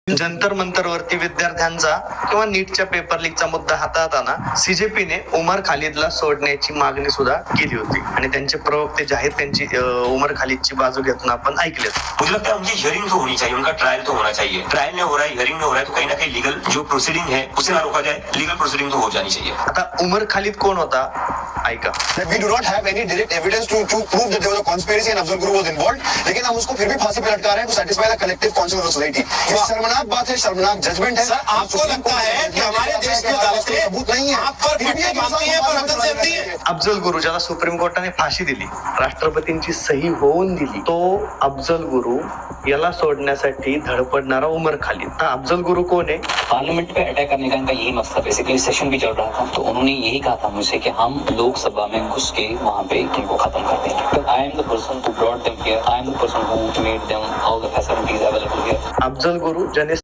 जंतर मंतर वरती विद्यार्थ्यांचा किंवा नीटच्या पेपर लीकचा मुद्दा हाताळताना सीजेपीने उमर खालिदला सोडण्याची मागणी सुद्धा केली होती आणि त्यांचे प्रवक्ते जे आहेत त्यांची उमर खालिदची बाजू घेताना आपण ऐकलेत. मुझे लगता है उनकी हियरिंग तो होनी चाहिए, उनका ट्रायल तो होना चाहिए. ट्रायल नहीं हो रहा है, हियरिंग नहीं हो रहा है, तो कहीं ना कहीं लीगल जो प्रोसीडिंग है उसे ना रोका जाए, लीगल प्रोसीडिंग तो हो जानी चाहिए. आता उमर खालिद कोण होता ऐका. We do not have any direct evidence to prove that there was a conspiracy and Afzal Guru was involved. लेकिन हम उसको फिर भी फांसी पे लटका रहे हैं to satisfy the collective conscience of the society. ये शर्मनाक बात है, शर्मनाक जजमेंट है. सर, आपको लगता है कि हमारे देश की अदालतें सबूत नहीं है, आप पर पट्टे बांधती हैं, पर हमदर्द देती हैं. अफजल गुरु ज्याला सुप्रीम कोर्टाने फाशी दिली, राष्ट्रपतींची सही होऊन दिली, तो अफजल गुरु याला सोडण्यासाठी धडपडणारा उमर खालिद. आता अफजल गुरु कोण आहे? पार्लियामेंट पे अटैक करने का इनका यही मकसद, बेसिकली सेशन भी चल रहा था तो उन्होंने यही कहा था मुझसे कि हम लोकसभा में घुस के वहाँ पे इनको खत्म कर देंगे. I am the person who brought them here, I am the person who made them all the facilities available here. Afzal Guru